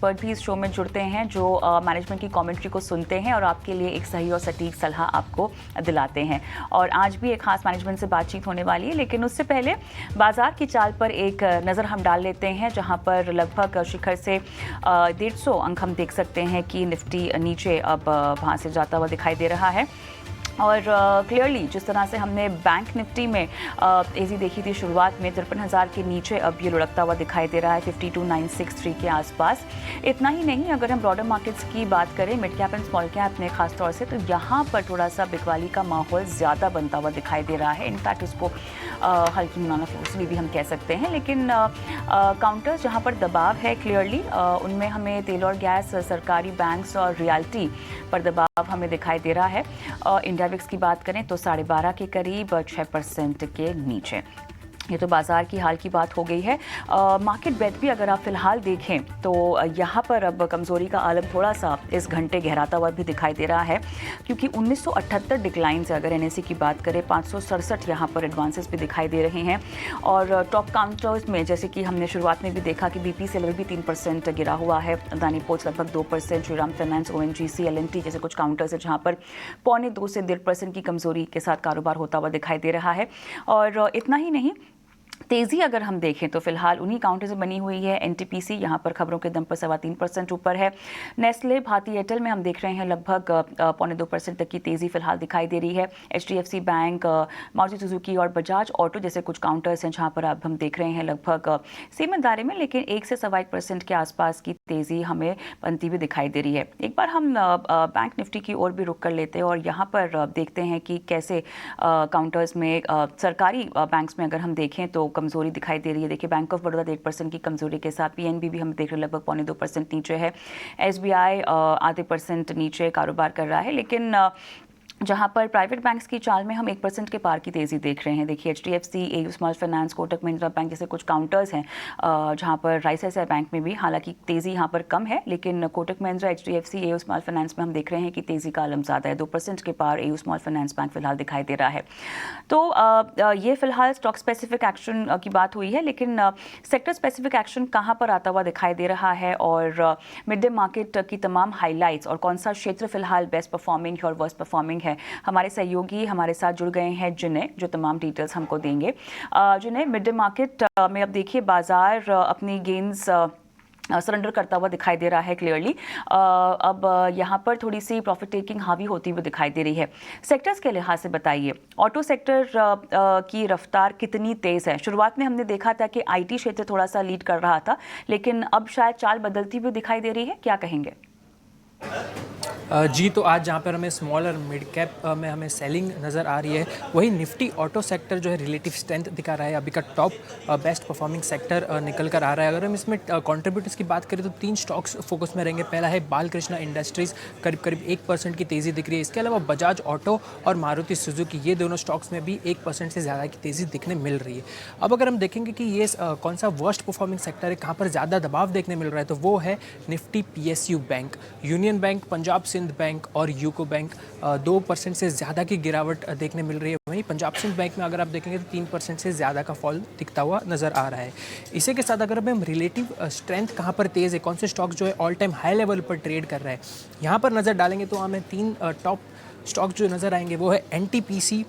Expert भी इस show में जुड़ते हैं जो मैनेजमेंट की कमेंट्री को सुनते हैं और आपके लिए एक सही और सटीक सलाह आपको दिलाते हैं। और आज भी एक खास मैनेजमेंट से बातचीत होने वाली है, लेकिन उससे पहले बाजार की चाल पर एक नज़र हम डाल लेते हैं, जहां पर लगभग शिखर से 150 अंक हम देख सकते हैं कि निफ्टी नीचे अब वहां से जाता हुआ दिखाई दे रहा है। और क्लियरली जिस तरह से हमने बैंक निफ्टी में तेज़ी देखी थी शुरुआत में 53,000 के नीचे, अब ये लुढ़कता हुआ दिखाई दे रहा है 52,963 के आसपास। इतना ही नहीं, अगर हम ब्रॉडर मार्केट्स की बात करें mid cap and small cap में खास तौर से, तो यहाँ पर थोड़ा सा बिकवाली का माहौल ज़्यादा बनता हुआ दिखाई दे रहा है। इनफैक्ट उसको हल्की मुनाना फोर्सली भी हम कह सकते हैं। लेकिन काउंटर्स जहाँ पर दबाव है क्लियरली उनमें हमें तेल और गैस, सरकारी बैंक्स और रियल्टी पर दबाव हमें दिखाई दे रहा है। इंडिया विक्स की बात करें तो 12.5 के करीब 6% के नीचे। ये तो बाजार की हाल की बात हो गई है। मार्केट बेट भी अगर आप फिलहाल देखें तो यहाँ पर अब कमज़ोरी का आलम थोड़ा सा इस घंटे गहराता हुआ भी दिखाई दे रहा है, क्योंकि 1978 डिक्लाइन से अगर एनएसई की बात करें 567 यहाँ पर एडवांसेस भी दिखाई दे रहे हैं। और टॉप काउंटर्स में जैसे कि हमने शुरुआत में भी देखा कि बीपी सेलर भी 3% गिरा हुआ है, अदानी पोर्ट्स लगभग 2%, श्रीराम फाइनेंस, ओएनजीसी, एलएनटी जैसे कुछ काउंटर्स है जहाँ पर 2.25 से 1.5% की कमज़ोरी के साथ कारोबार होता हुआ दिखाई दे रहा है। और इतना ही नहीं, तेज़ी अगर हम देखें तो फिलहाल उन्हीं काउंटर से बनी हुई है। एनटीपीसी यहाँ पर खबरों के दम पर 3.25% ऊपर है। नेस्ले, भारती एयरटेल में हम देख रहे हैं लगभग 0.25% तक की तेज़ी फिलहाल दिखाई दे रही है। एचडीएफसी बैंक, मारुति सुजुकी और बजाज ऑटो जैसे कुछ काउंटर्स हैं जहाँ पर अब हम देख रहे हैं लगभग सेम दायरे में, लेकिन 1 से 1.25% के आसपास की तेज़ी हमें बनती हुई दिखाई दे रही है। एक बार हम बैंक निफ्टी की ओर भी रुक कर लेते हैं और यहाँ पर देखते हैं कि कैसे काउंटर्स में सरकारी बैंक्स में अगर हम देखें तो कमजोरी दिखाई दे रही है। देखिए बैंक ऑफ बड़ौदा 1% की कमजोरी के साथ पीएनबी भी हम देख रहे हैं लगभग 0.25% नीचे है। एसबीआई 0.5% नीचे कारोबार कर रहा है। लेकिन जहां पर प्राइवेट बैंक्स की चाल में हम 1% के पार की तेज़ी देख रहे हैं। देखिए HDFC, AU small finance, Kotak Mahindra bank जैसे कुछ काउंटर्स हैं जहां पर आईसीआईसीआई बैंक में भी हालांकि तेज़ी यहां पर कम है, लेकिन Kotak Mahindra, HDFC, AU small finance में हम देख रहे हैं कि तेज़ी का आलम ज़्यादा है। 2% के पार एयू स्मॉल फाइनेंस बैंक फिलहाल दिखाई दे रहा है। तो ये फिलहाल स्टॉक स्पेसिफिक एक्शन की बात हुई है, लेकिन सेक्टर स्पेसिफिक एक्शन कहाँ पर आता हुआ दिखाई दे रहा है और मिड डे मार्केट की तमाम हाईलाइट्स और कौन सा क्षेत्र फिलहाल बेस्ट परफॉर्मिंग है और वर्स्ट परफॉर्मिंग है, हमारे सहयोगी हमारे साथ जुड़ गए हैं जिन्हें जो तमाम डिटेल्स हमको देंगे। जिन्हें मिड डे मार्केट में अब देखिए बाजार अपनी गेन्स सरेंडर करता हुआ दिखाई दे रहा है क्लियरली। अब यहाँ पर थोड़ी सी प्रॉफिट टेकिंग हावी होती हुई दिखाई दे रही है। सेक्टर्स के लिहाज से बताइए, ऑटो सेक्टर की रफ्तार कितनी तेज़ है? शुरुआत में हमने देखा था कि आईटी क्षेत्र थोड़ा सा लीड कर रहा था, लेकिन अब शायद चाल बदलती हुई दिखाई दे रही है, क्या कहेंगे? जी, तो आज जहाँ पर हमें स्मॉल और मिड कैप में हमें सेलिंग नज़र आ रही है, वही निफ्टी ऑटो सेक्टर जो है रिलेटिव स्ट्रेंथ दिखा रहा है। अभी का टॉप बेस्ट परफॉर्मिंग सेक्टर निकल कर आ रहा है। अगर हम इसमें कंट्रीब्यूटर्स की बात करें तो 3 स्टॉक्स फोकस में रहेंगे। पहला है बालकृष्णा इंडस्ट्रीज़, करीब 1% की तेज़ी दिख रही है। इसके अलावा बजाज ऑटो और मारुति सुजुकी, ये दोनों स्टॉक्स में भी 1% से ज़्यादा की तेज़ी दिखने मिल रही है। अब अगर हम देखेंगे कि ये कौन सा वर्स्ट परफॉर्मिंग सेक्टर है, कहाँ पर ज़्यादा दबाव देखने मिल रहा है, तो वो है Nifty PSU Bank, Union Bank, Punjab Sind Bank और यूको बैंक। 2% से ज़्यादा की गिरावट देखने मिल रही है। वहीं पंजाब सिंध बैंक में अगर आप देखेंगे तो 3% से ज़्यादा का फॉल दिखता हुआ नज़र आ रहा है। इसी के साथ अगर हम रिलेटिव स्ट्रेंथ कहाँ पर तेज़ है, कौन से स्टॉक्स जो है ऑल टाइम हाई लेवल पर ट्रेड कर रहे हैं, यहाँ पर नज़र डालेंगे तो हमें 3 टॉप स्टॉक्स जो नज़र आएंगे वो है एनटीपीसी,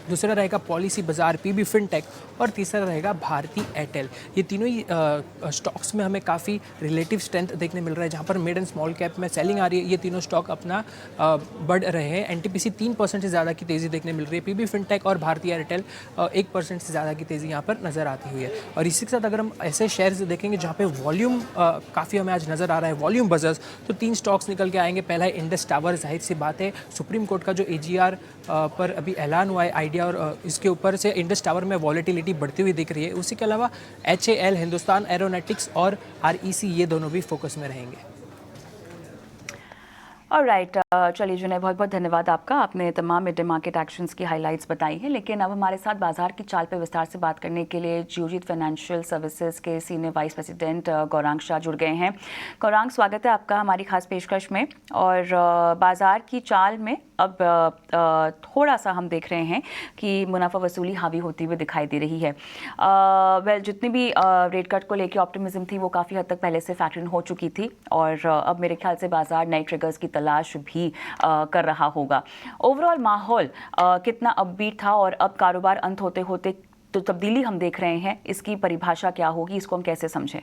दूसरा रहेगा पॉलिसी बाजार, पीबी फिनटेक और तीसरा रहेगा भारती एयरटेल। ये तीनों ही स्टॉक्स में हमें काफ़ी रिलेटिव स्ट्रेंथ देखने मिल रहा है। जहाँ पर मिड एंड स्मॉल कैप में सेलिंग आ रही है, ये तीनों स्टॉक अपना बढ़ रहे हैं। एनटीपीसी 3% से ज़्यादा की तेज़ी देखने मिल रही है। पीबी फिनटेक और भारती एयरटेल 1% से ज़्यादा की तेज़ी यहाँ पर नज़र आती हुई है। और इसी के साथ अगर हम ऐसे शेयर्स देखेंगे जहाँ पे वॉल्यूम काफ़ी हमें आज नज़र आ रहा है, वॉल्यूम बजर्स, तो 3 स्टॉक्स निकल के आएंगे। पहला है इंडस टावर, जाहिर सी बात है सुप्रीम कोर्ट का जो एजीआर पर अभी ऐलान हुआ है आइडिया, और इसके ऊपर से इंडस टावर में वॉलेटिलिटी बढ़ती हुई दिख रही है। उसी के अलावा HAL, हिंदुस्तान एरोनॉटिक्स और REC, ये दोनों भी फोकस में रहेंगे। ऑलराइट, चलिए जुनैद, बहुत बहुत धन्यवाद आपका। आपने तमाम मिड डे मार्केट एक्शंस की हाइलाइट्स बताई हैं, लेकिन अब हमारे साथ बाजार की चाल पर विस्तार से बात करने के लिए जियोजीत फाइनेंशियल सर्विसेज के senior vice president Gaurang Shah जुड़ गए हैं। गौरांग, स्वागत है आपका हमारी खास पेशकश में। और बाजार की चाल में अब थोड़ा सा हम देख रहे हैं कि मुनाफा वसूली हावी होती हुई दिखाई दे रही है। वेल, जितनी भी रेट कट को लेकर ऑप्टिमिज्म थी वो काफ़ी हद तक पहले से फैक्टर इन हो चुकी थी, और अब मेरे ख्याल से बाजार नए ट्रिगर्स की तलाश भी कर रहा होगा। ओवरऑल माहौल कितना अपबीट था, और अब कारोबार अंत होते होते तो तब्दीली हम देख रहे हैं, इसकी परिभाषा क्या होगी, इसको हम कैसे समझें?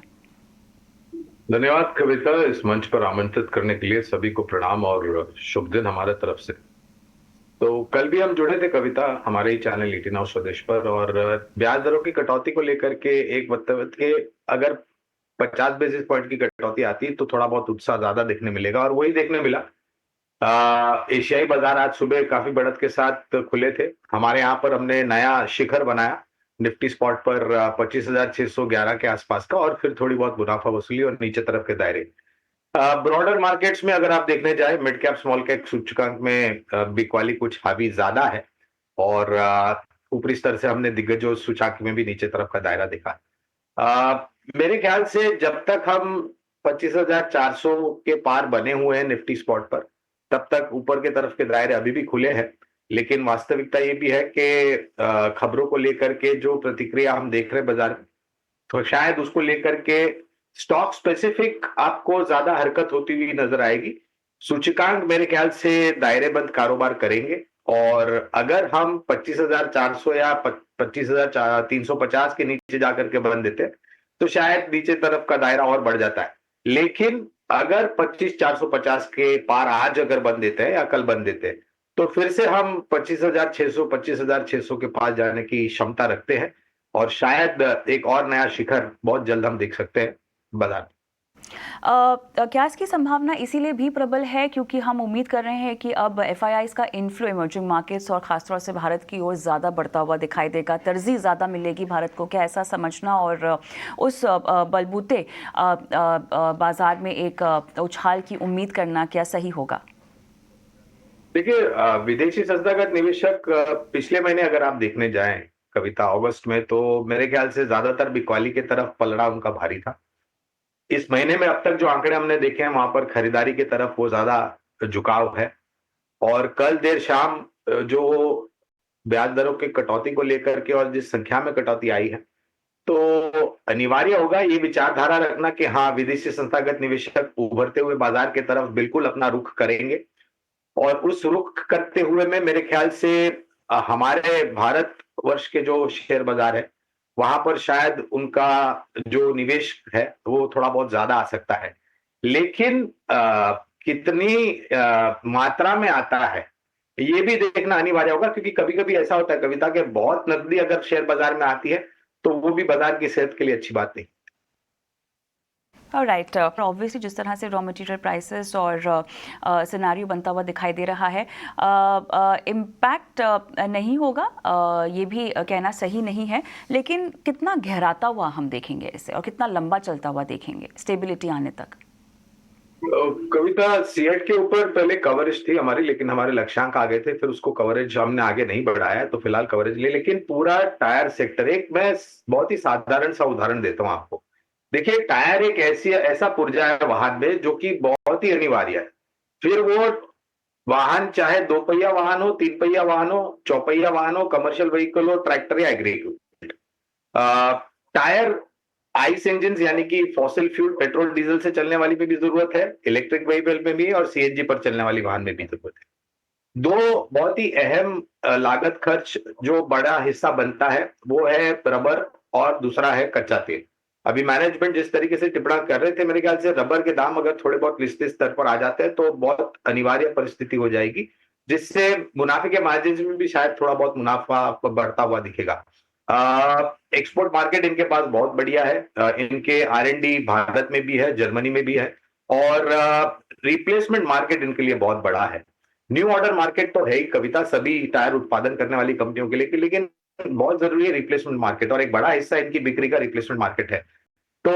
धन्यवाद कविता, इस मंच पर आमंत्रित करने के लिए सभी को प्रणाम और शुभ दिन हमारे तरफ से। तो कल भी हम जुड़े थे कविता हमारे ही चैनल 18 हाउस स्वदेश पर, और ब्याज दरों की कटौती को लेकर के एक वक्तव्य के, अगर 50 बेसिस पॉइंट की कटौती आती तो थोड़ा बहुत उत्साह ज्यादा देखने मिलेगा, और वही देखने मिला। एशियाई बाजार आज सुबह काफी बढ़त के साथ खुले थे। हमारे यहाँ पर हमने नया शिखर बनाया निफ्टी स्पॉट पर 25,611 के आसपास का, और फिर थोड़ी बहुत मुनाफा वसूली और नीचे तरफ के दायरे। ब्रॉडर मार्केट्स में अगर आप देखने जाए, मिड कैप स्मॉल कैप सूचकांक में बिकवाली कुछ हावी ज्यादा है, और ऊपरी स्तर से हमने दिग्गजों सूचकांक में भी नीचे तरफ का दायरा देखा। मेरे ख्याल से जब तक हम 25,400 के पार बने हुए हैं निफ्टी स्पॉट पर, तब तक ऊपर के तरफ के दायरे अभी भी खुले हैं। लेकिन वास्तविकता ये भी है कि खबरों को लेकर के जो प्रतिक्रिया हम देख रहे हैं बाजार में, तो शायद उसको लेकर के स्टॉक स्पेसिफिक आपको ज्यादा हरकत होती हुई नजर आएगी। सूचकांक मेरे ख्याल से दायरेबंद कारोबार करेंगे, और अगर हम 25,400 या 25,350 के नीचे जाकर के बंद देते हैं, तो शायद नीचे तरफ का दायरा और बढ़ जाता है। लेकिन अगर 25,450 के पार आज अगर बंद देते हैं या कल बंद देते हैं, तो फिर से हम 25,600 के पास जाने की क्षमता रखते हैं, और शायद एक और नया शिखर बहुत जल्द हम देख सकते हैं बाजार। क्या इसकी संभावना इसीलिए भी प्रबल है क्योंकि हम उम्मीद कर रहे हैं कि अब एफआईआईज का इन्फ्लो इमर्जिंग मार्केट्स और खासतौर से भारत की ओर ज़्यादा बढ़ता हुआ दिखाई देगा, तरजीह ज़्यादा मिलेगी भारत को? क्या ऐसा समझना और उस बलबूते बाजार में एक उछाल की उम्मीद करना क्या सही होगा? देखिए, विदेशी संस्थागत निवेशक पिछले महीने अगर आप देखने जाएं कविता, अगस्त में, तो मेरे ख्याल से ज्यादातर बिकवाली की तरफ पलड़ा उनका भारी था। इस महीने में अब तक जो आंकड़े हमने देखे हैं, वहां पर खरीदारी की तरफ वो ज्यादा झुकाव है। और कल देर शाम जो ब्याज दरों की कटौती को लेकर के और जिस संख्या में कटौती आई है, तो अनिवार्य होगा ये विचारधारा रखना कि हाँ, विदेशी संस्थागत निवेशक उभरते हुए बाजार की तरफ बिल्कुल अपना रुख करेंगे। और उस रुख करते हुए में मेरे ख्याल से हमारे भारत वर्ष के जो शेयर बाजार है, वहां पर शायद उनका जो निवेश है वो थोड़ा बहुत ज्यादा आ सकता है। लेकिन कितनी मात्रा में आता है ये भी देखना अनिवार्य होगा, क्योंकि कभी कभी ऐसा होता है कविता के, बहुत नकदी अगर शेयर बाजार में आती है तो वो भी बाजार की सेहत के लिए अच्छी बात नहीं। राइट, ऑब्वियसली जिस तरह से रॉ मटेरियल प्राइसेस और सिनेरियो बनता हुआ दिखाई दे रहा है, इम्पैक्ट नहीं होगा, ये भी कहना सही नहीं है, लेकिन कितना गहराता हुआ हम देखेंगे इसे और कितना लंबा चलता हुआ देखेंगे स्टेबिलिटी आने तक? कविता, सीएट के ऊपर पहले कवरेज थी हमारी, लेकिन हमारे लक्ष्यांक आ गए थे, फिर उसको कवरेज हमने आगे नहीं बढ़ाया, तो फिलहाल कवरेज ले। लेकिन पूरा टायर सेक्टर, एक मैं बहुत ही साधारण सा उदाहरण देता हूं आपको। देखिए, टायर एक ऐसा पुर्जा है वाहन में जो कि बहुत ही अनिवार्य है। फिर वो वाहन चाहे 2 पहिया वाहन हो, 3 पहिया वाहन हो, चौपहिया वाहन हो, कमर्शियल व्हीकल हो, ट्रैक्टर या agri equipment. Tyre ICE engine यानी कि फॉसिल फ्यूल पेट्रोल डीजल से चलने वाली पे भी जरूरत है, इलेक्ट्रिक व्हीकल में भी, और सीएनजी पर चलने वाली वाहन में भी जरूरत है। दो बहुत ही अहम लागत खर्च जो बड़ा हिस्सा बनता है वो है रबर, और दूसरा है कच्चा तेल। अभी मैनेजमेंट जिस तरीके से टिप्पणी कर रहे थे, मेरे ख्याल से रबर के दाम अगर थोड़े बहुत निश्चित स्तर पर आ जाते हैं तो बहुत अनिवार्य परिस्थिति हो जाएगी, जिससे मुनाफे के मार्जिन में भी शायद थोड़ा बहुत मुनाफा बढ़ता हुआ दिखेगा। एक्सपोर्ट मार्केट इनके पास बहुत बढ़िया है, इनके R&D भारत में भी है, जर्मनी में भी है, और रिप्लेसमेंट मार्केट इनके लिए बहुत बड़ा है। न्यू ऑर्डर मार्केट तो है ही कविता सभी टायर उत्पादन करने वाली कंपनियों के लिए, लेकिन बहुत जरूरी है रिप्लेसमेंट मार्केट, और एक बड़ा हिस्सा इनकी बिक्री का रिप्लेसमेंट मार्केट है। तो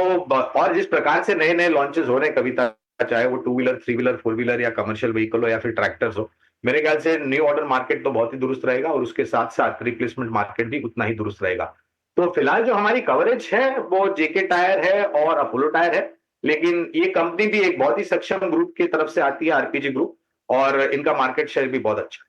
और जिस प्रकार से नए नए लॉन्चेस हो रहे हैं कविता, चाहे वो 2 व्हीलर, 3 व्हीलर, 4 व्हीलर या कमर्शियल व्हीकल हो या फिर ट्रैक्टर्स हो। मेरे ख्याल से न्यू ऑर्डर मार्केट तो बहुत ही दुरुस्त रहेगा और उसके साथ-साथ रिप्लेसमेंट मार्केट भी उतना ही दुरुस्त रहेगा। तो फिलहाल जो हमारी कवरेज है वो जेके टायर है और अपोलो टायर है, लेकिन ये कंपनी भी एक बहुत ही सक्षम ग्रुप की तरफ से आती है, आरपीजी ग्रुप, और इनका मार्केट शेयर भी बहुत अच्छा है।